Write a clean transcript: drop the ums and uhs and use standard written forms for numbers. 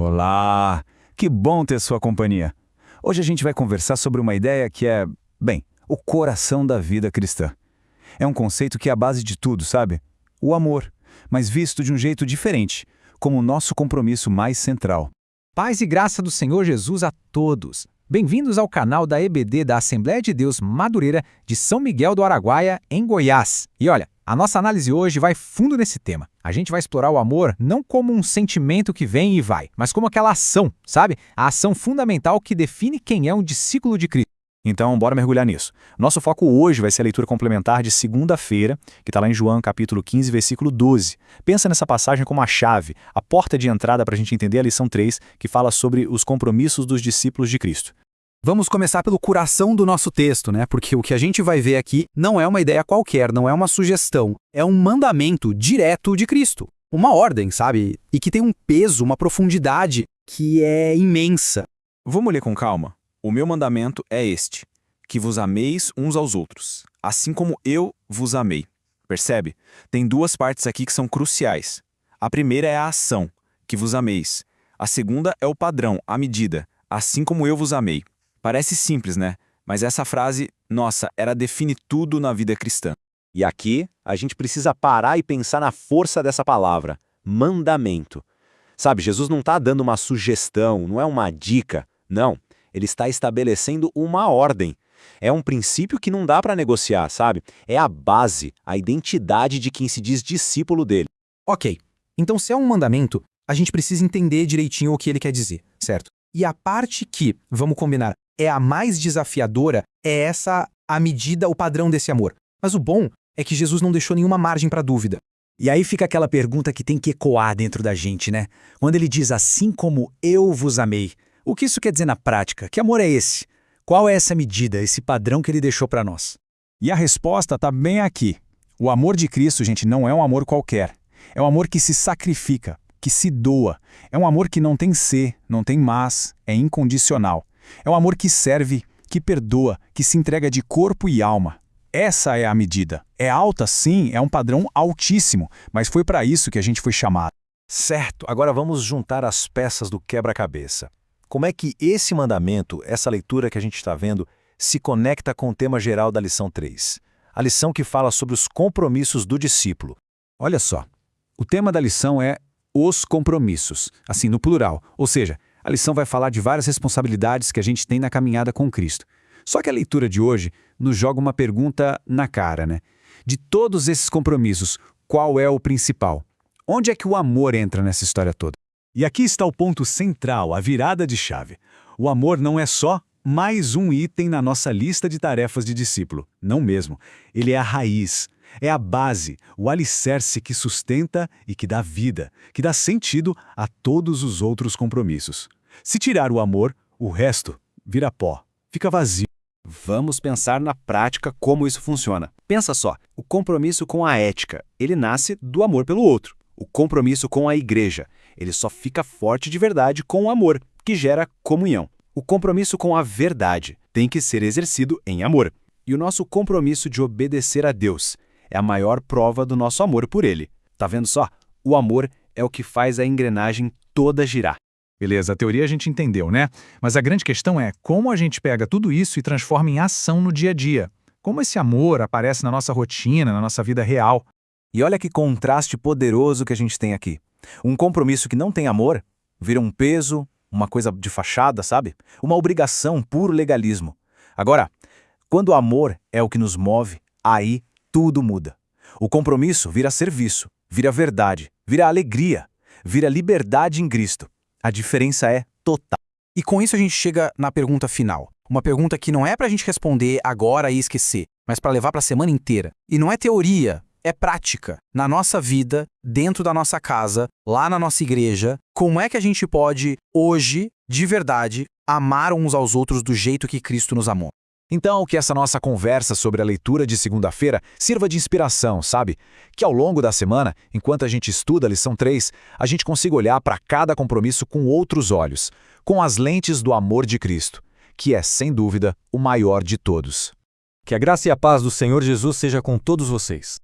Olá! Que bom ter sua companhia. Hoje a gente vai conversar sobre uma ideia que é, bem, o coração da vida cristã. É um conceito que é a base de tudo, sabe? O amor, mas visto de um jeito diferente, como o nosso compromisso mais central. Paz e graça do Senhor Jesus a todos. Bem-vindos ao canal da EBD da Assembleia de Deus Madureira de São Miguel do Araguaia, em Goiás. E olha, a nossa análise hoje vai fundo nesse tema. A gente vai explorar o amor não como um sentimento que vem e vai, mas como aquela ação, sabe? A ação fundamental que define quem é um discípulo de Cristo. Então, bora mergulhar nisso. Nosso foco hoje vai ser a leitura complementar de segunda-feira, que está lá em João, capítulo 15, versículo 12. Pensa nessa passagem como a chave, a porta de entrada para a gente entender a lição 3, que fala sobre os compromissos dos discípulos de Cristo. Vamos começar pelo coração do nosso texto, né? Porque o que a gente vai ver aqui não é uma ideia qualquer, não é uma sugestão, é um mandamento direto de Cristo. Uma ordem, sabe? E que tem um peso, uma profundidade que é imensa. Vamos ler com calma? O meu mandamento é este, que vos ameis uns aos outros, assim como eu vos amei. Percebe? Tem duas partes aqui que são cruciais. A primeira é a ação, que vos ameis. A segunda é o padrão, a medida, assim como eu vos amei. Parece simples, né? Mas essa frase, nossa, ela define tudo na vida cristã. E aqui, a gente precisa parar e pensar na força dessa palavra, mandamento. Sabe, Jesus não está dando uma sugestão, não é uma dica, não. Ele está estabelecendo uma ordem. É um princípio que não dá para negociar, sabe? É a base, a identidade de quem se diz discípulo dele. Ok, então se é um mandamento, a gente precisa entender direitinho o que ele quer dizer, certo? E a parte que, vamos combinar, é a mais desafiadora é a medida, o padrão desse amor. Mas o bom é que Jesus não deixou nenhuma margem para dúvida. E aí fica aquela pergunta que tem que ecoar dentro da gente, né? Quando ele diz assim como eu vos amei. O que isso quer dizer na prática? Que amor é esse? Qual é essa medida, esse padrão que ele deixou para nós? E a resposta está bem aqui. O amor de Cristo, gente, não é um amor qualquer. É um amor que se sacrifica, que se doa. É um amor que não tem se, não tem mas, é incondicional. É um amor que serve, que perdoa, que se entrega de corpo e alma. Essa é a medida. É alta, sim, é um padrão altíssimo, mas foi para isso que a gente foi chamado. Certo, agora vamos juntar as peças do quebra-cabeça. Como é que esse mandamento, essa leitura que a gente está vendo, se conecta com o tema geral da lição 3? A lição que fala sobre os compromissos do discípulo. Olha só, o tema da lição é os compromissos, assim no plural, ou seja, a lição vai falar de várias responsabilidades que a gente tem na caminhada com Cristo. Só que a leitura de hoje nos joga uma pergunta na cara, né? De todos esses compromissos, qual é o principal? Onde é que o amor entra nessa história toda? E aqui está o ponto central, a virada de chave. O amor não é só mais um item na nossa lista de tarefas de discípulo. Não mesmo. Ele é a raiz, é a base, o alicerce que sustenta e que dá vida, que dá sentido a todos os outros compromissos. Se tirar o amor, o resto vira pó, fica vazio. Vamos pensar na prática como isso funciona. Pensa só, o compromisso com a ética, ele nasce do amor pelo outro. O compromisso com a igreja, ele só fica forte de verdade com o amor, que gera comunhão. O compromisso com a verdade tem que ser exercido em amor. E o nosso compromisso de obedecer a Deus é a maior prova do nosso amor por Ele. Tá vendo só? O amor é o que faz a engrenagem toda girar. Beleza, a teoria a gente entendeu, né? Mas a grande questão é como a gente pega tudo isso e transforma em ação no dia a dia. Como esse amor aparece na nossa rotina, na nossa vida real. E olha que contraste poderoso que a gente tem aqui. Um compromisso que não tem amor vira um peso, uma coisa de fachada, sabe? Uma obrigação, puro legalismo. Agora, quando o amor é o que nos move, aí tudo muda. O compromisso vira serviço, vira verdade, vira alegria, vira liberdade em Cristo. A diferença é total. E com isso a gente chega na pergunta final. Uma pergunta que não é para a gente responder agora e esquecer, mas para levar para a semana inteira. E não é teoria, é prática. Na nossa vida, dentro da nossa casa, lá na nossa igreja, como é que a gente pode, hoje, de verdade, amar uns aos outros do jeito que Cristo nos amou? Então, que essa nossa conversa sobre a leitura de segunda-feira sirva de inspiração, sabe? Que ao longo da semana, enquanto a gente estuda a lição 3, a gente consiga olhar para cada compromisso com outros olhos, com as lentes do amor de Cristo, que é, sem dúvida, o maior de todos. Que a graça e a paz do Senhor Jesus seja com todos vocês.